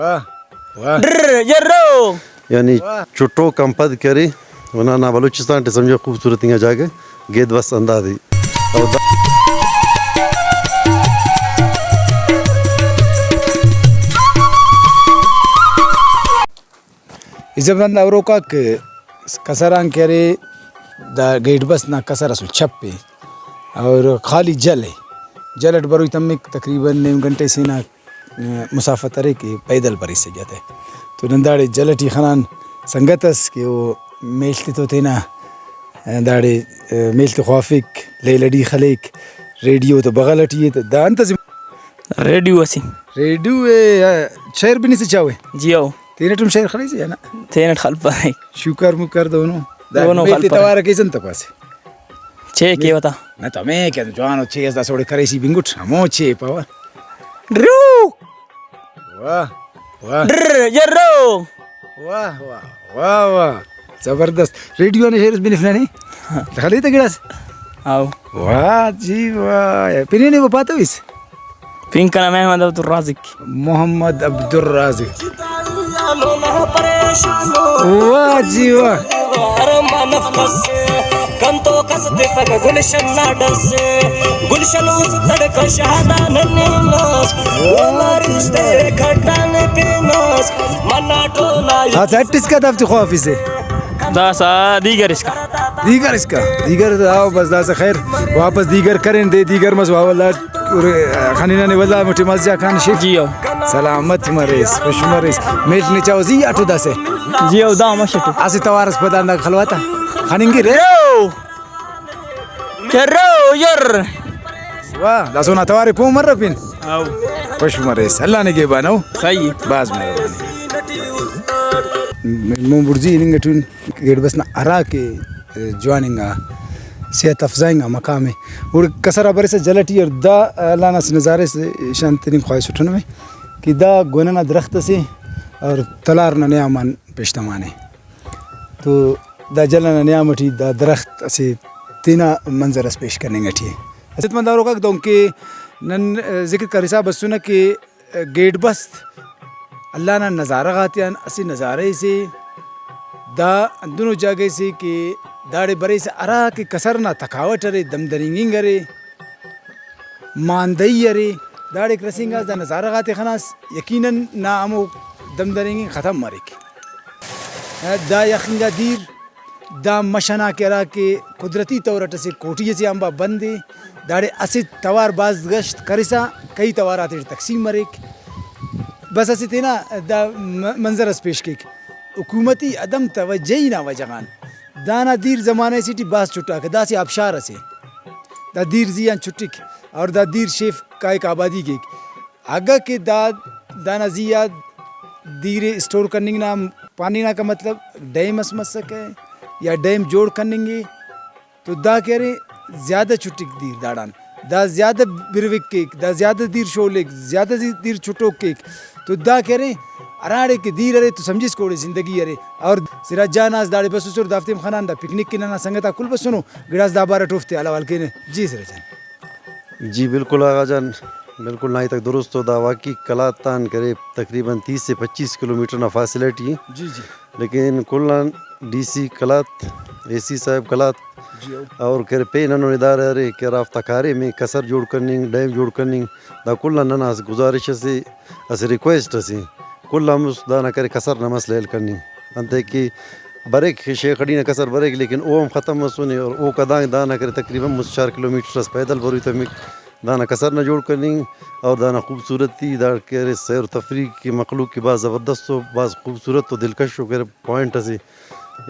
वाह वाह जर्रो यानी चुट्टो कंपद करे वना ना बलूचिस्तान ते समझो खूबसूरत यहाँ जाके गेद बस अंदाजी और इजबंद अवरोका के कसरान करे द गेट बस ना कसर असु छप्पे और खाली जल है जलट बरो तमिक तकरीबन 9 घंटे से ना मुसाफत करे के पैदल परी से जाते तो नंदाड़े जलटी खनान संगतस के वो मेलते तो थे ना दाड़े मेलते ख्वाफिक ले लड़ी खलेक रेडियो तो बगलटी है तो दांत रेडियो असी रेडियो शेर भी नहीं से चावे जियो तीन तुम शेर खड़ी से ना तेन खलपा है शुक्र मुकर दोनों दोनों मेलते तवार के जन तपासे छे के बता ना तो मैं क्या जवान छे ऐसा सोड़े करे सी बिंगुट हमो छे पावर रू वाह वाह जर्रो वाह वाह वाह वाह जबरदस्त रेडियो ने शेर बिनफना नहीं खली तो गिलास आओ वाह जी वाह पिने ने वो पाते इस पिंक का नाम है मोहम्मद अब्दुल राजिक मोहम्मद अब्दुल राजिक वाह जी वाह कंतो कसते फग गुलशन नाडस गुलशन उस तड़क शहादा नन्नीनस रिश्ते खटाने पिनस मना टोला हाँ सैटिस का दफ्तर ख्वाफी से दासा दीगर इसका दीगर आओ बस दासा खैर वापस दीगर करें दे दीगर मस वावला खानिना ने वल्ला मुठी मस्जा खान शेफ जियो सलामत मरेस खुश मरेस मेट ने चाहो जी आठो दासे जियो दा मशटू आसे तवारस पदांदा खलवाता खानिंगी रे जर्रो जर वाह दासो ना तवारे पो मर पिन आओ खुश मरेस अल्लाह ने के बानो सही बाज मेहरबानी मो बुर्जी निंगटुन गेट बस ना अरा के जवानिंगा सेहत अफजाएंगा मकाम है और कसरा बरे से जलटी और दा लाना से नज़ारे से शांति ख्वाहिश उठन में कि दा गोनना दरख्त से और तलार न नया मान पेशतमाने तो दा जलना नया मठी दा दरख्त से तीना मंजर पेश करने गठी असत मंदारों का दो के नन जिक्र कर हिसाब सुना कि गेट बस्त अल्लाह ना नज़ारा गातियान असी नज़ारे से दा दोनों जगह से कि दाड़े बरे से अरा के कसर ना थकावट अरे दमदरिंगी अरे मानदई अरे दाड़े क्रसिंगा दा नज़ारा गाते खनास यकीनन ना अमो दमदरिंगी ख़त्म मरे के दा यखिंगा दीर दा मशना के अरा के कुदरती तौरट से कोटी से अम्बा बंदे दाड़े असी तवार बाज गश्त करिसा कई तवार आते तकसीम मरे बस असी थे ना दा मंजर पेश के हुकूमती अदम तवज्जही ना वजगान दाना दीर ज़माने सिटी बास छुट्टा के दासी आबशार से दा दीर जियान छुट्टिक और दा दीर शेफ का एक आबादी के आगा के दाना जिया दीरे स्टोर करने ना पानी ना का मतलब डैम मस सके या डैम जोड़ करनेंगे तो दा कह रहे ज़्यादा छुट्टिक दीर दाड़ान दा ज़्यादा बिरविक केक दा ज़्यादा दीर शोलेक ज़्यादा दीर छुट्टो केक तो दा कह रहे अराड़े के दीर अरे तो समझिस कोड़े ज़िंदगी अरे और सिराज जानास दाड़े बस उसर दाफ्ते में खाना दा पिकनिक की ना संगता कुल बस सुनो गिलास दाबारा टोफते अला वाल के ने जी सिराज जी बिल्कुल आगा जान बिल्कुल ना ही तक दुरुस्त हो दावा की कलातान करे तकरीबन 30 से 25 किलोमीटर ना फासिलिटी जी जी लेकिन कुल्लान डीसी कलात एसी साहब कलात और करे पे ननो इदारे अरे के राफ्ता कारे में कसर जोड़ करनी डैम जोड़ करनी दा कुल्ला नना गुजारिश से अस रिक्वेस्ट से कुल्ला हम उस दाना करे कसर नमस लेल करनी अंते कि बरेक शे खड़ी न कसर बरेक लेकिन ओम ख़त्म मसूनी और ओ कदा दाना करे तकरीबन 4 किलोमीटर पैदल बरुई तक दाना कसर न जोड़ करनी और दाना खूबसूरती दा करे सैर तफरी की मखलूक की बात ज़बरदस्त हो बात खूबसूरत तो दिलकश हो करे पॉइंट से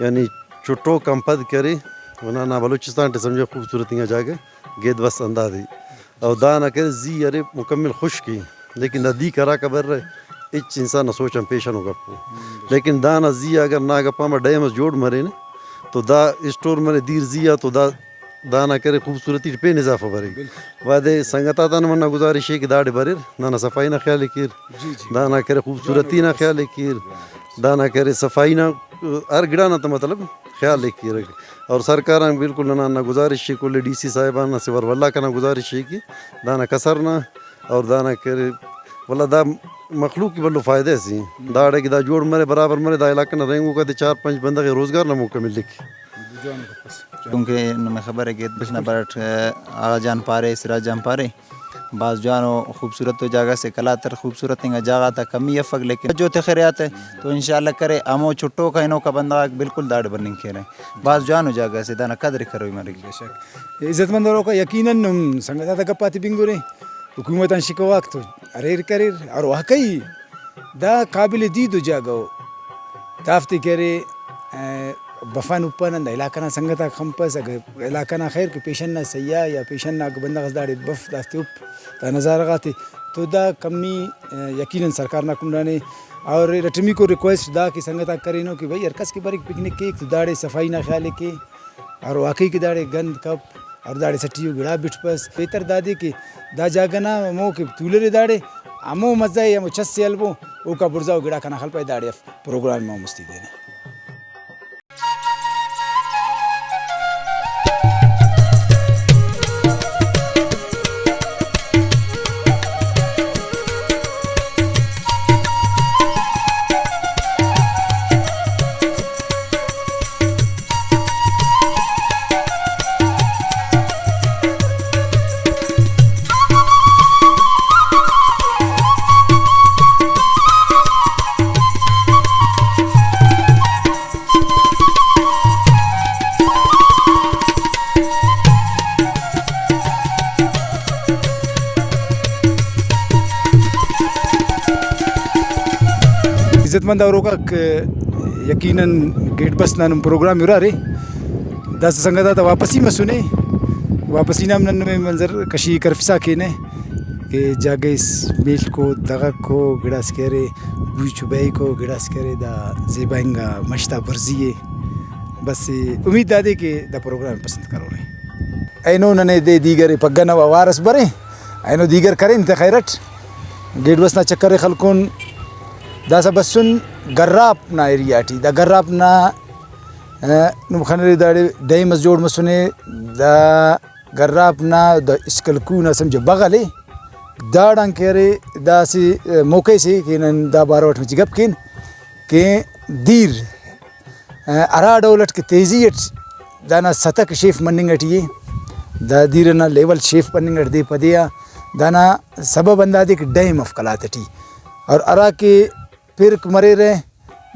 यानी चुट्टो कंपद करे वना ना बलूचिस्तान ते समझो खूबसूरत यहाँ जाके गेद बस अंदाजी और दाना करे जी अरे मुकम्मल खुश की लेकिन नदी करा कबर रहे इच इंसान सोचम पेशन होगा लेकिन दाना जी अगर ना गप्पा डैम जोड़ मरे न तो दा स्टोर मरे दीर जिया तो दाना करे खूबसूरती पे इजाफा भरे वादे संगता दाना मना गुजारिश है कि दाड़े भरे ना सफाई ना ख्याल कीर दाना करे खूबसूरती ना ख्याल कीर दाना करे सफाई ना हर गिड़ा ना तो मतलब ख्याल कीर और सरकार बिल्कुल ना गुजारिश है कुल डीसी साहिबाना से वल्ला का ना गुजारिश है कि दाना कसर ना और दाना करे वल्ला दा मखलूक की बल्लो फ़ायदे सी दाड़े की दा जोड़ मरे बराबर मरे दा इलाका न रहेंगो कहते 4-5 बंदा के रोज़गार न मौका मिल लिखी क्योंकि मैं खबर है कि बचना बरट आगा जान पारे सिराज जान पारे बाज जानो खूबसूरत तो जगह से कला तर खूबसूरत नहीं जगह था कमी अफक लेकिन जो थे खैरियात है तो इंशाल्लाह करे अमो छुट्टो का इनो का बंदा बिल्कुल दाड़ बनिंग खे रहे बाज जानो जगह से दाना कदर करो मरे बेशक इज्जतमंदों का यकीनन संगता तक पाती बिंगुरे हुकूमत शिकवाक तो अरेर करेर और वाकई दा काबिल दीदो जागो दाफ्ती करे बफान उपन इलाका संगता खंपस अगर इलाका ना खैर के पेशन ना सैया या पेशन ना बंदा गजदाड़े बफ दास्ते उप ता नज़ारा गाते तो दा कमी यकीनन सरकार ना कुंडाने और रटमी को रिक्वेस्ट दा कि संगता करेनो कि भाई हरकस के बारे पिकनिक के तो दाड़े सफाई ना ख्याल के और वाकई के दाड़े गंद कप और दाड़े सटियो गिड़ा बिठ बस बेहतर दादी कि दा जागना मो के तूले दाड़े अमो मजा है अमो छस से अलबो ओ का बुरजाओ गिड़ा खाना खल पाए दाड़े प्रोग्राम में मस्ती देने इज्जतमंद और का यकीनन गेट बस नाम प्रोग्राम युरा रे दस संगता था वापसी में सुने वापसी नाम नन में मंजर कशी करफिसा के ने के जागे इस मिल को दगा को गिड़ास करे बुई चुबाई को गिड़ास करे दा जेबाइंगा मश्ता भरजिए बस उम्मीद दादे के दा प्रोग्राम पसंद करो रे ऐनो नने दे दीगर पगना वारस बरे ऐनो दीगर करें ते खैरट गेट बस ना चक्कर खलकोन दासा बसुन गर्राप ना एरिया टी दा गर्राप ना नुखनरे दाड़े दई मसजोड़ मसुने दा गर्राप ना द स्कलकू ना समझो बगले दाड़ां केरे दासी मौके से कि नन दा 12 में जिगप किन के दीर अरा डोलट के तेजी दाना सतक शेफ मनिंग अटिए दा दीर ना लेवल शेफ पनिंग दे पदिया दाना सबब अंदाजे के डैम ऑफ कलातटी और अरा के फिर मरे रहे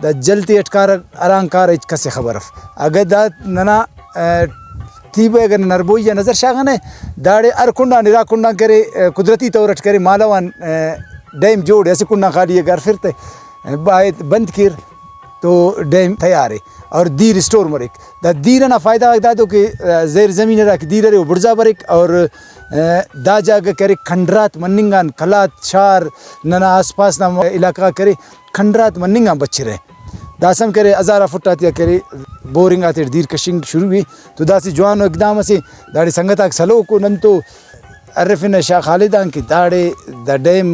दा जलती अटकार अरांकार कसे खबर अगर दा नना तीबे अगर नरबोई या नज़र शागन है दाड़े अर कुंडा निरा कुंडा करे कुदरती तौर अट करे मालावान डैम जोड़ ऐसे कुंडा खाली अगर फिर ते बायत बंद किर तो डैम तैयार है और दीर स्टोर मरिक दा दीर ना फ़ायदा दादो के ज़ेर ज़मीन रहा कि दीर रे वो बुर्जा बरिक और दा जाग करे खंडरात मनिंगान कलात शार नना आसपास ना इलाका करे खंडरात मनिंगा बच्चे रहे दासम करे हज़ारा फुट आती करे बोरिंग आते दीर कशिंग शुरू हुई तो दासी जवान एकदम से दाड़ी संगता सलो को नन तो अरफिन शाह खालिदान की दाड़े दा डैम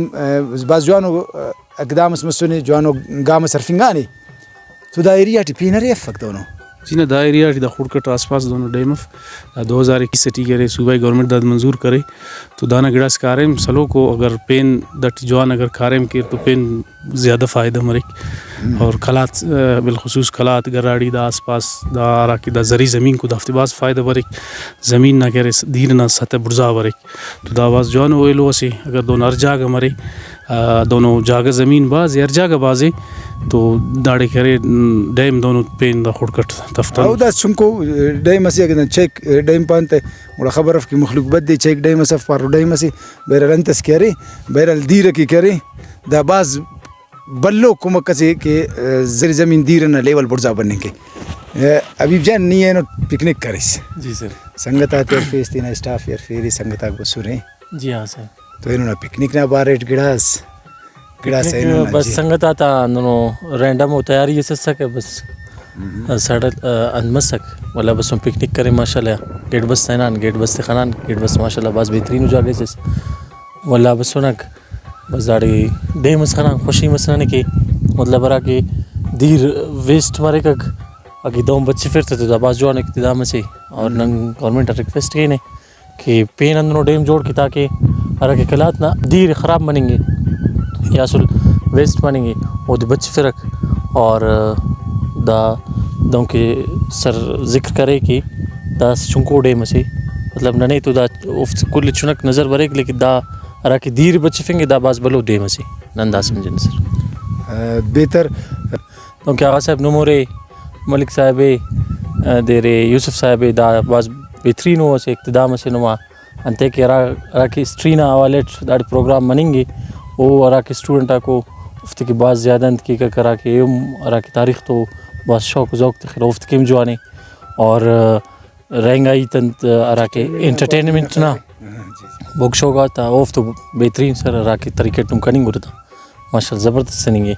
बाज जवानो एकदम से सुने जवानो गाम सरफिंगानी तो दा एरिया टी पीनरे फक दोनों जी ना दा एरिया दा खुड़कट आसपास दोनों डैम 2021 से टी करे सूबाई गवर्नमेंट दाद मंजूर करे तो दाना गिड़ास कारेम सलो को अगर पेन दट जवान अगर कारेम के तो पेन ज़्यादा फ़ायदा मरे और खलात बिलखसूस खलात गराड़ी दा आसपास दा आरा की दा जरी ज़मीन को दफ्तबाज फ़ायदा बरे ज़मीन ना करे दीर ना सतह बुर्जा बरे तो दावाज जवान ओलो से अगर दोनों हर जाग मरे दोनों जाग ज़मीन बाज हर जाग बाजे तो दाड़े करे डैम दोनों पेन दा खुड़कट दफ्तर او دا सुनको डैम से अगर चेक डैम पानते वला खबर की मखलूक बदे चेक डैम से पारो डैम से बेरल अंतस करे बेरल दीर की करे दा बाज बल्लो कुमक से के जर जमीन दीर ना लेवल बुर्जा बनने के अभी जान नहीं है ना पिकनिक करिस जी सर संगत आते फेस तीन स्टाफ यार फेरी संगत को सुरे जी हाँ सर तो इन्होंने पिकनिक ना बारेट गिड़ास गिड़ास है बस संगत आता नो रैंडम हो तैयारी ये सके बस सड़क अनमसक वाला बस हम पिकनिक करें माशाल्लाह गेट बस सैनान गेट बस खानान गेट बस माशाल्लाह बस बेहतरीन हो जागे से वाला बस सुनक बस दाड़ी डे मसखाना खुशी मसनाने की मतलब बरा के दीर वेस्ट मारे का अगी दो बच्चे फिरते तो दाबाज जो आने की दाम से और नंग गवर्नमेंट रिक्वेस्ट की ने कि पेन अंदरों डैम जोड़ के ताकि अरा के कलात ना दीर ख़राब बनेंगे यासुल वेस्ट मानेंगे वो द बच फ़िरक और दा दों के सर जिक्र करे कि दा चुंको डैम से मतलब न नहीं तो दा कुल चुनक नज़र बरे लेकिन दा अरा की दीर बच फिंगे दा बाज बलो डैम से नंदा समझे सर बेहतर तो क्या साहब नमोरे मलिक साहब देरे यूसुफ साहब दा बाज बेहतरीन हो से इक़्तिदाम से नुमा अंते के अरा की स्ट्रीना वालेट दाड़ प्रोग्राम मनेंगे वो अरा के स्टूडेंटा को उफ्त की बात ज़्यादा की करा के अरा की तारीख़ तो बस शौक ज़ौक़ तक उफ्त के जुआने और रहेंगाई तंत अरा के एंटरटेनमेंट ना बुक शो का था उफ्त तो बेहतरीन सर अरा के तरीके तुम करेंगे उड़ता माशाल्लाह ज़बरदस्त सनेंगे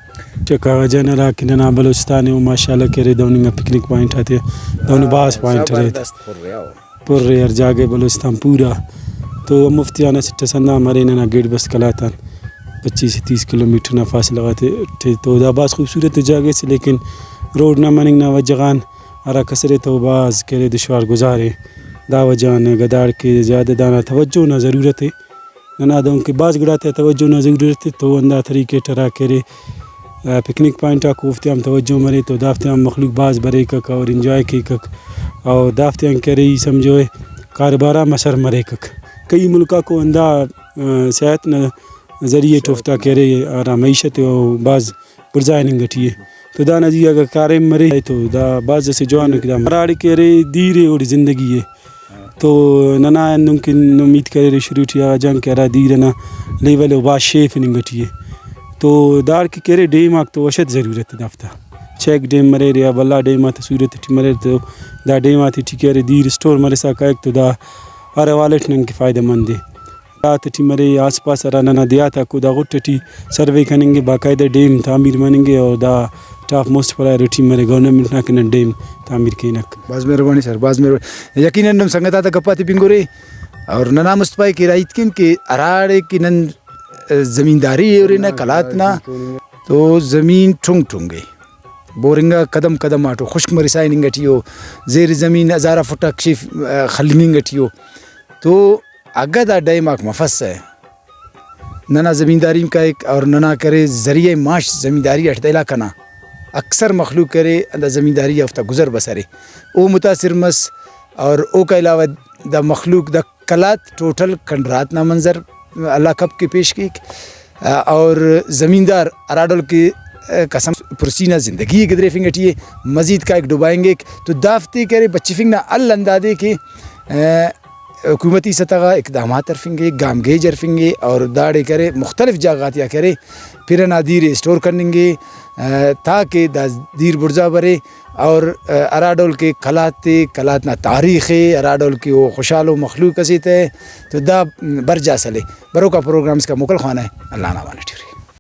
चका जन राखी ना बलूचिस्तान में माशाल्लाह के दौनी पिकनिक पॉइंट आते दौनी बास पॉइंट रहे पुर यार जागे बलूचिस्तान पूरा तो मुफ्तियाना सिट्टा सन्ना हमारे ना गेट बस कलाता 25 से 30 किलोमीटर ना फासला लगाते थे तो दाबास खूबसूरत जागे से लेकिन रोड ना मनिंग ना वजगान अरा कसरे तो बाज के दुश्वार गुजारे दावजान गदार के ज़्यादा दाना तवज्जो ना ज़रूरत है ना दो के बाज गड़ाते तवज्जो ना ज़रूरत है तो अंदा तरीके टरा करे पिकनिक पॉइंट को उफ्तियाम तवज्जो मरे तो दाफ्तियाम मखलूक बाज बरे कक और इंजॉय की कक और दाफ्तियाम करे समझो कारोबारा मसर मरे कक कई मुल्का को अंदा सेहत न ज़रिए टोफ्ता करे और मीशत और बाज पुरजाए निगठी है तो दाना जी अगर कारे मरे तो दा बाज से जवान मराड़ी करे धीरे और ज़िंदगी है तो नना मुमकिन उम्मीद करे शुरू ठिया जंग करा धीरे ना लेवल बाज शेफ निगठी है तो दार की करे डेम आग तो वशत ज़रूरत दाफ्ता चेक डेम मरे या बल्ला डेम आते सूरत मरे तो दा डेम आती ठीक है धीरे स्टोर मरे सा का तो दा अरे वालेट नंग के फ़ायदेमंद है रात टी मरे आस पास अरा नना दिया था खुदा गुट्टी सर्वे करेंगे बाकायदा डेम तामीर मानेंगे और दा टॉप मोस्ट प्रायोरिटी मरे गवर्नमेंट ना के डेम तामीर के नक बाज मेहरबानी सर बाज मेहरबानी यकीनन नम संगता तक कपाती पिंगोरे और नना मुस्तफाई की राइत किन के अराड़े की नन ज़मींदारी और ना कलात ना तो ज़मीन ठुंग ठुंगे बोरिंगा कदम कदम आटो खुश्क मरिसाई निगटियो जेर ज़मीन हज़ारा फुटा कशिफ खलनी गटियो तो अगर दा डे माक मफस है नना ज़मींदारी का एक और नना करे ज़रिए माश ज़मींदारी अटैला कना अक्सर मखलूक करे अंदा ज़मींदारी हफ्ता गुजर बसरे ओ मुतासिर मस और ओ के अलावा द मखलूक द कलात टोटल कंडरात ना मंजर अल्लाह कब के पेश की और ज़मींदार अराडल की कसम पुरसीना ज़िंदगी गदरे फिंगटिए मज़ीद का एक डुबाएंगे तो दाफ्ते करे बच्ची फिंग ना अल अंदाजे के हुकूमती सतह इकदाम तरफेंगे गामगे जरफेंगे और दाड़े करे मुख्तलिफ जगह करे फिर नादीर स्टोर करेंगे ताकि दीर बुर्जा बरे और अराडोल के कलात ना तारीख़ अराडोल की वो खुशालो मखलूक कसीत है तो दा बरजा सले बरो का प्रोग्राम्स का मुकल खाना है अल्लाह ना वाले